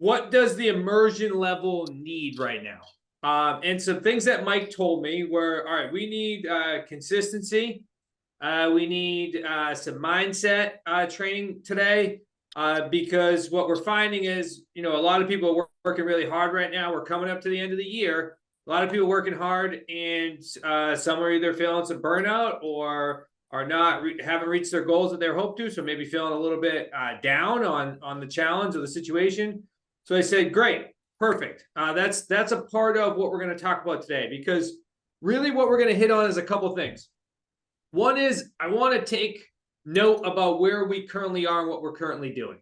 what does the immersion level need right now? And some things that Mike told me were, all right, we need consistency. We need some mindset training today because what we're finding is, a lot of people are working really hard right now. We're coming up to the end of the year. A lot of people working hard, and some are either feeling some burnout or are not haven't reached their goals that they're hoped to. So maybe feeling a little bit down on the challenge or the situation. So I said, great, perfect. That's a part of what we're going to talk about today, because really what we're going to hit on is a couple things. One is I want to take note about where we currently are and what we're currently doing.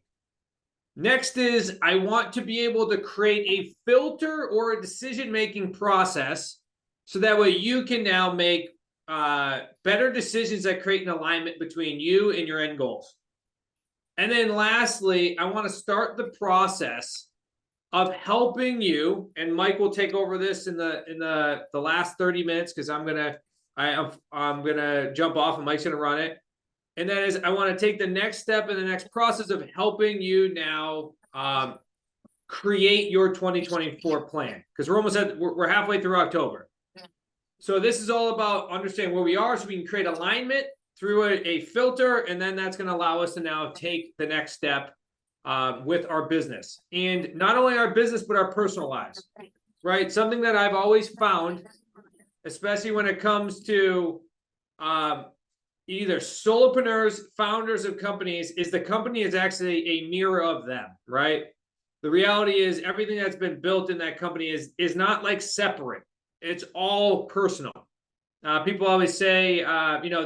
Next is I want to be able to create a filter or a decision-making process so that way you can now make better decisions that create an alignment between you and your end goals. And then lastly, I want to start the process of helping you, and Mike will take over this in the last 30 minutes because I'm gonna jump off and Mike's gonna run it. And that is, I want to take the next step in the next process of helping you now create your 2024 plan, because we're halfway through October. So this is all about understanding where we are so we can create alignment through a filter, and then that's going to allow us to now take the next step with our business, and not only our business but our personal lives, right? Something that I've always found, especially when it comes to either solopreneurs, founders of companies, is the company is actually a mirror of them, right? The reality is everything that's been built in that company is not like separate. It's all personal. People always say,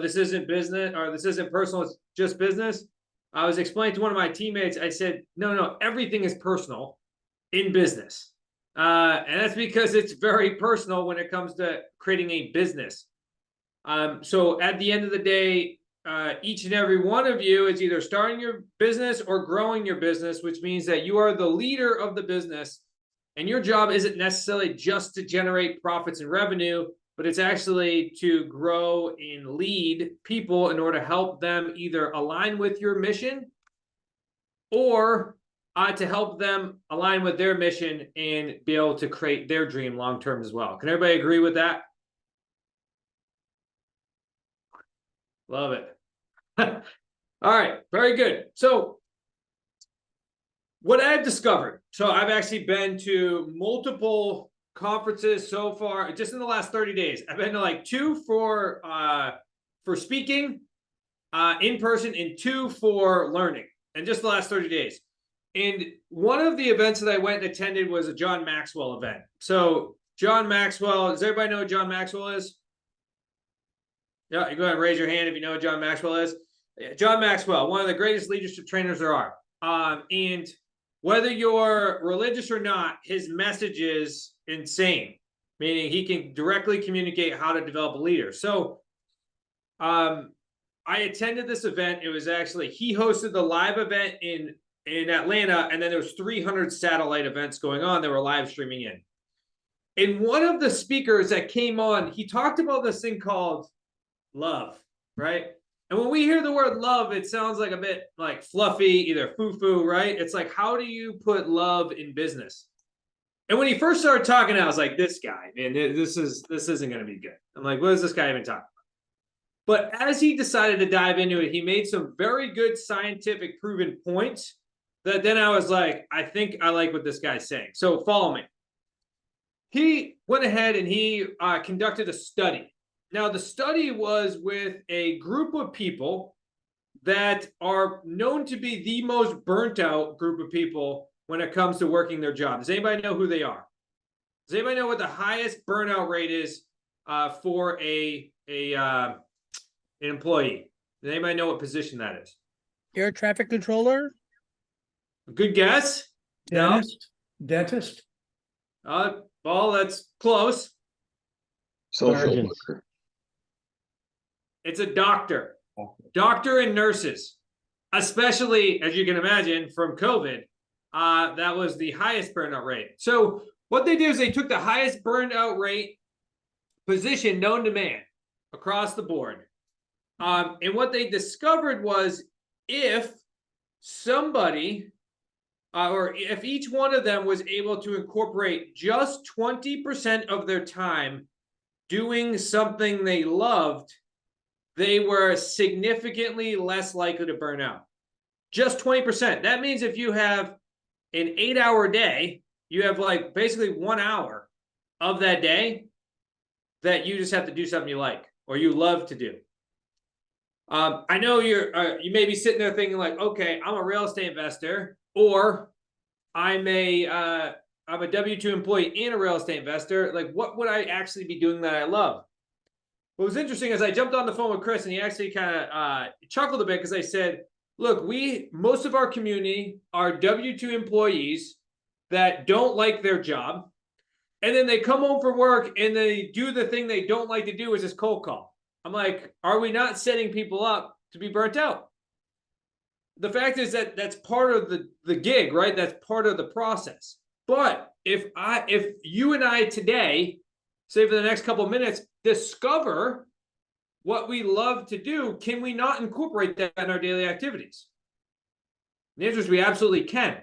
this isn't business or this isn't personal, it's just business. I was explaining to one of my teammates, I said, no, everything is personal in business. And that's because it's very personal when it comes to creating a business. So at the end of the day, each and every one of you is either starting your business or growing your business, which means that you are the leader of the business. And your job isn't necessarily just to generate profits and revenue, but it's actually to grow and lead people in order to help them either align with your mission or to help them align with their mission and be able to create their dream long-term as well. Can everybody agree with that? Love it. All right, very good. So what I've discovered, so I've actually been to multiple conferences so far, just in the last 30 days. I've been to like 2 for speaking in person and 2 for learning, and just the last 30 days. And one of the events that I went and attended was a John Maxwell event. So John Maxwell, does everybody know who John Maxwell is? Yeah, you go ahead and raise your hand if you know who John Maxwell is. Yeah, John Maxwell, one of the greatest leadership trainers there are. And whether you're religious or not, his message is insane, meaning he can directly communicate how to develop a leader. So I attended this event. It was actually, he hosted the live event in Atlanta, and then there was 300 satellite events going on that were live streaming in. And one of the speakers that came on, he talked about this thing called love, right? And when we hear the word love, it sounds like a bit like fluffy, either foo-foo, right? It's like, how do you put love in business? And when he first started talking, I was like, this guy, man, this isn't going to be good. I'm like, what is this guy even talking about? But as he decided to dive into it, he made some very good scientific proven points that then I was like, I think I like what this guy's saying. So follow me. He went ahead and he conducted a study. Now, the study was with a group of people that are known to be the most burnt out group of people when it comes to working their job. Does anybody know who they are? Does anybody know what the highest burnout rate is for an employee? Does anybody know what position that is? Air traffic controller? Good guess. Dentist? No? Dentist? Well, that's close. Social worker. It's a doctor. Doctor and nurses, especially, as you can imagine, from COVID, that was the highest burnout rate. So what they did is they took the highest burnout rate position known to man across the board. And what they discovered was if somebody or if each one of them was able to incorporate just 20% of their time doing something they loved, they were significantly less likely to burn out. Just 20%. That means if you have an 8-hour day, you have like basically 1 hour of that day that you just have to do something you like or you love to do. I know you may be sitting there thinking like, okay, I'm a real estate investor, or I'm a W-2 employee and a real estate investor. Like, what would I actually be doing that I love? What was interesting is I jumped on the phone with Chris, and he actually kind of chuckled a bit because I said, look, most of our community are W-2 employees that don't like their job, and then they come home from work and they do the thing they don't like to do, which is cold call. I'm like, are we not setting people up to be burnt out? The fact is that that's part of the gig, right? That's part of the process. But if you and I today, say for the next couple of minutes, discover what we love to do, can we not incorporate that in our daily activities? The answer is we absolutely can.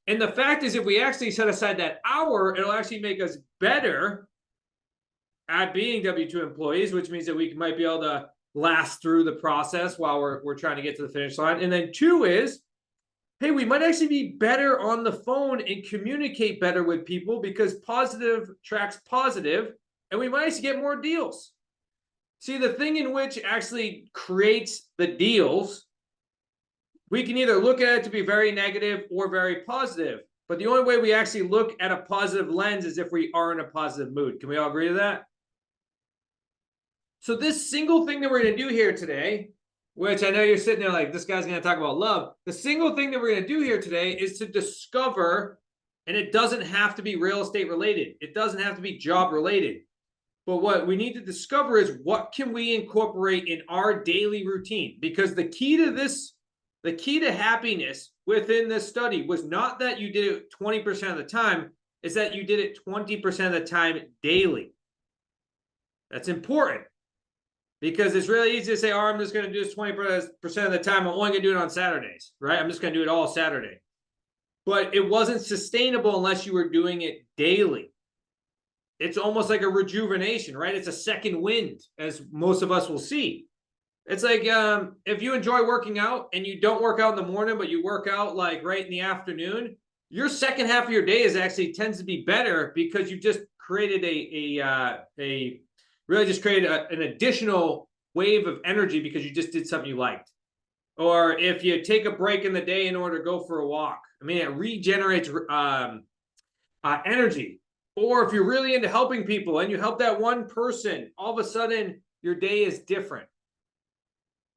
And the fact is, if we actually set aside that hour, it'll actually make us better at being W-2 employees, which means that we might be able to last through the process while we're trying to get to the finish line. And then 2 is, hey, we might actually be better on the phone and communicate better with people because positive tracks positive, and we might actually get more deals. See, the thing in which actually creates the deals, we can either look at it to be very negative or very positive. But the only way we actually look at a positive lens is if we are in a positive mood. Can we all agree to that? So this single thing that we're going to do here today, which I know you're sitting there like, this guy's going to talk about love. The single thing that we're going to do here today is to discover, and it doesn't have to be real estate related. It doesn't have to be job related. But what we need to discover is what can we incorporate in our daily routine? Because the key to happiness within this study was not that you did it 20% of the time, is that you did it 20% of the time daily. That's important. Because it's really easy to say, oh, I'm just going to do this 20% of the time. I'm only going to do it on Saturdays, right? I'm just going to do it all Saturday. But it wasn't sustainable unless you were doing it daily. It's almost like a rejuvenation, right? It's a second wind, as most of us will see. It's like if you enjoy working out and you don't work out in the morning, but you work out like right in the afternoon, your second half of your day tends to be better because you just created an additional wave of energy because you just did something you liked. Or if you take a break in the day in order to go for a walk, I mean, it regenerates energy. Or if you're really into helping people and you help that one person, all of a sudden your day is different.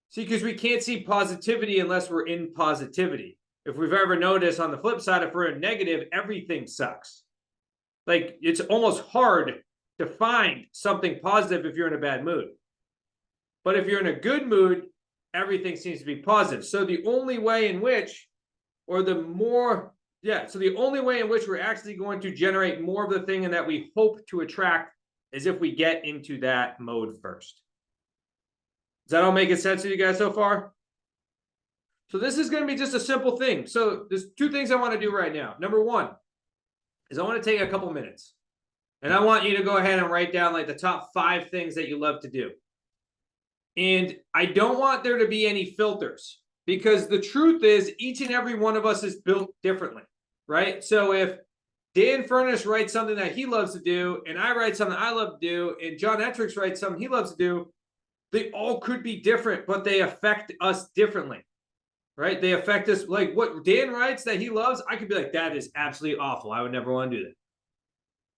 See, because we can't see positivity unless we're in positivity. If we've ever noticed on the flip side, if we're in negative, everything sucks. Like, it's almost hard to find something positive if you're in a bad mood. But if you're in a good mood, everything seems to be positive. So the only way in which, the only way in which we're actually going to generate more of the thing and that we hope to attract is if we get into that mode first. Does that all make sense to you guys so far? So this is going to be just a simple thing. So there's 2 things I want to do right now. Number 1 is I want to take a couple minutes. And I want you to go ahead and write down like the top 5 things that you love to do. And I don't want there to be any filters, because the truth is each and every one of us is built differently, right? So if Dan Furnish writes something that he loves to do, and I write something I love to do, and John Etrix writes something he loves to do, they all could be different, but they affect us differently, right? They affect us. Like what Dan writes that he loves, I could be like, that is absolutely awful. I would never want to do that.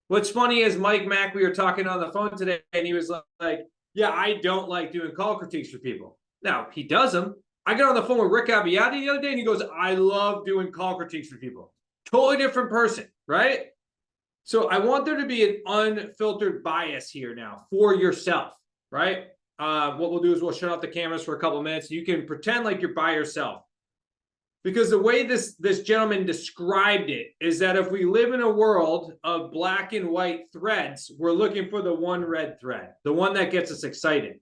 What's funny is Mike Mack, we were talking on the phone today, and he was like, yeah, I don't like doing call critiques for people. Now, he does them. I got on the phone with Rick Abbiati the other day, and he goes, I love doing call critiques for people. Totally different person, right? So I want there to be an unfiltered bias here now for yourself, right? What we'll do is we'll shut off the cameras for a couple of minutes. You can pretend like you're by yourself. Because the way this gentleman described it is that if we live in a world of black and white threads, we're looking for the one red thread, the one that gets us excited.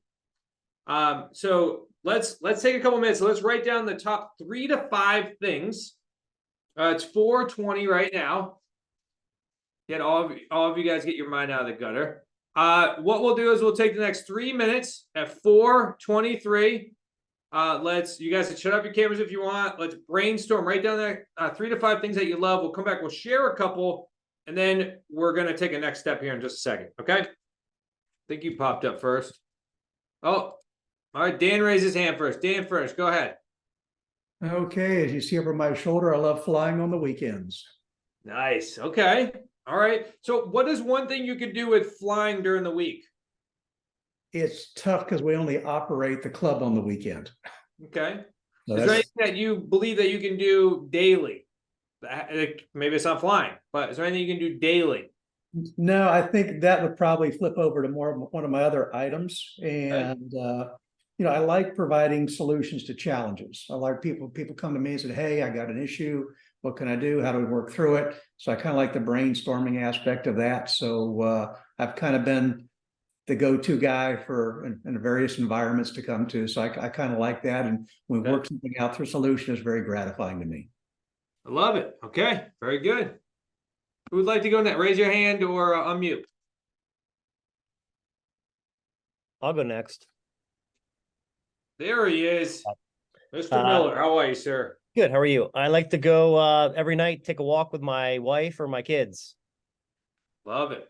So let's take a couple minutes. So let's write down the top 3 to 5 things It's 4:20 right now. Get all of you guys get your mind out of the gutter. What we'll do is we'll take the next 3 minutes at 4:23. You guys can shut up your cameras if you want. Let's brainstorm right down there. 3 to 5 things that you love. We'll come back. We'll share a couple, and then we're gonna take a next step here in just a second. Okay? I think you popped up first. Oh, all right. Dan raised his hand first. Dan first. Go ahead. Okay, as you see over my shoulder, I love flying on the weekends. Nice. Okay. All right. So, what is one thing you could do with flying during the week? It's tough because we only operate the club on the weekend. Okay. So Is there anything that you believe that you can do daily? Maybe it's not flying, but is there anything you can do daily? no, I think that would probably flip over to more of one of my other items. And I like providing solutions to challenges. I like people come to me and say, hey, I got an issue. What can I do? How do we work through it? So I kind of like the brainstorming aspect of that. So I've kind of been the go-to guy for in various environments to come to. So I kind of like that. And when we work something out through solution is very gratifying to me. I love it. Okay. Very good. Who would like to go next? Raise your hand or unmute. I'll go next. There he is. Mr. Miller. How are you, sir? Good. How are you? I like to go every night, take a walk with my wife or my kids. Love it.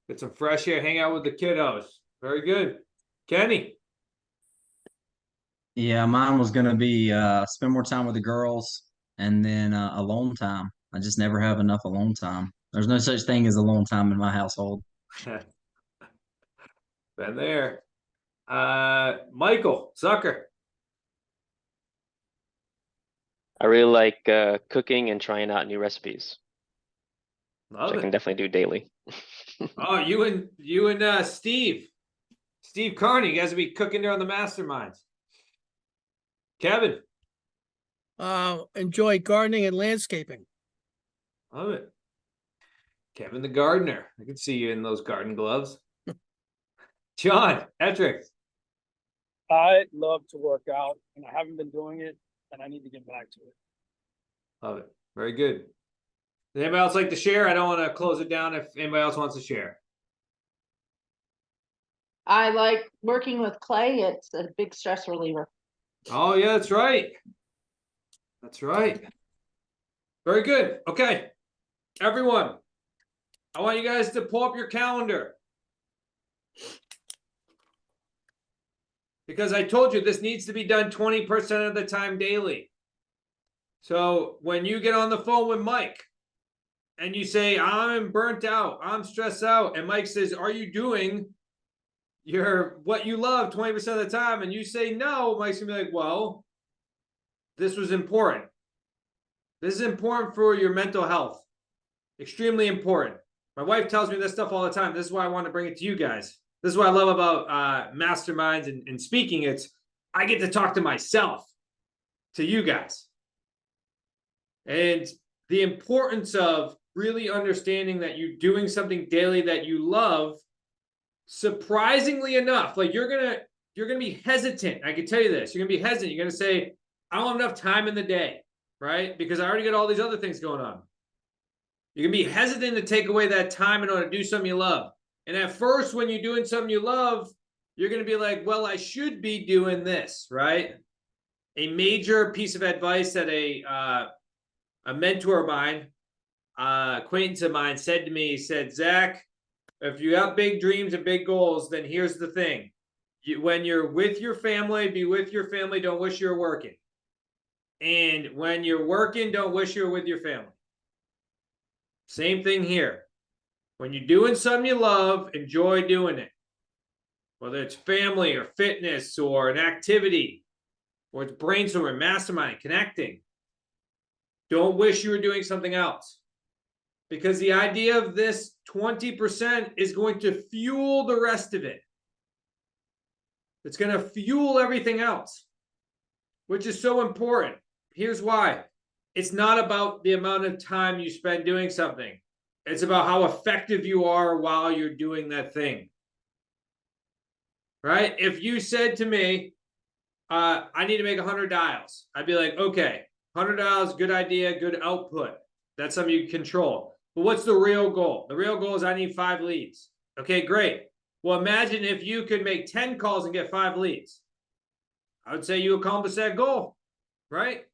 Get some fresh air, hang out with the kiddos. Very good. Kenny. Yeah, mine was gonna be spend more time with the girls and then alone time. I just never have enough alone time. There's no such thing as alone time in my household. Been there. Michael Zucker. I really like cooking and trying out new recipes, Love which I it. can definitely do daily. Oh, you and Steve Carney, you guys will be cooking there on the masterminds. Kevin. Enjoy gardening and landscaping. Love it. Kevin the gardener. I can see you in those garden gloves. John Etrick. I love to work out, and I haven't been doing it, and I need to get back to it. Love it. Very good. Does anybody else like to share? I don't want to close it down if anybody else wants to share. I like working with clay. It's a big stress reliever. Oh, yeah, that's right. That's right. Very good. Okay. Everyone, I want you guys to pull up your calendar. Because I told you this needs to be done 20% of the time daily. So when you get on the phone with Mike and you say, I'm burnt out, I'm stressed out, and Mike says, are you doing what you love 20% of the time? And you say no, Mike's gonna be like, well, this was important. This is important for your mental health. Extremely important. My wife tells me this stuff all the time. This is why I want to bring it to you guys. This is what I love about masterminds and speaking. It's I get to talk to myself, to you guys. And the importance of really understanding that you're doing something daily that you love, surprisingly enough, like you're gonna be hesitant. I can tell you this. You're gonna be hesitant. You're gonna say, I don't have enough time in the day, right? Because I already got all these other things going on. You're gonna be hesitant to take away that time in order to do something you love. And at first, when you're doing something you love, you're going to be like, well, I should be doing this, right? A major piece of advice that a mentor of mine, acquaintance of mine said to me, he said, Zach, if you have big dreams and big goals, then here's the thing. When you're with your family, be with your family. Don't wish you were working. And when you're working, don't wish you were with your family. Same thing here. When you're doing something you love, enjoy doing it. Whether it's family or fitness or an activity, or it's brainstorming, masterminding, connecting. Don't wish you were doing something else. Because the idea of this 20% is going to fuel the rest of it. It's going to fuel everything else, which is so important. Here's why. It's not about the amount of time you spend doing something. It's about how effective you are while you're doing that thing. Right? If you said to me, I need to make 100 dials, I'd be like, okay, $100, good idea, good output. That's something you can control. But what's the real goal? The real goal is I need 5 leads. Okay, great. Well, imagine if you could make 10 calls and get 5 leads. I would say you accomplished that goal, right?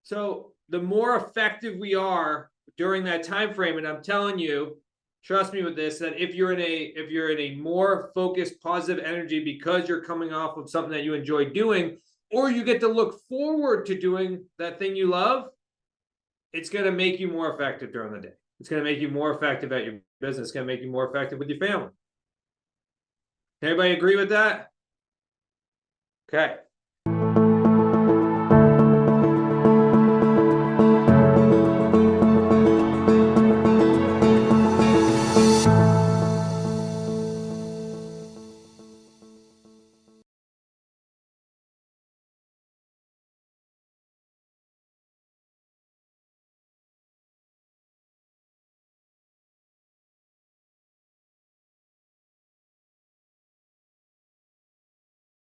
So the more effective we are during that time frame, and I'm telling you, trust me with this, that if you're in a more focused, positive energy because you're coming off of something that you enjoy doing, or you get to look forward to doing that thing you love, it's going to make you more effective during the day. It's going to make you more effective at your business. It's going to make you more effective with your family. Everybody agree with that? Okay.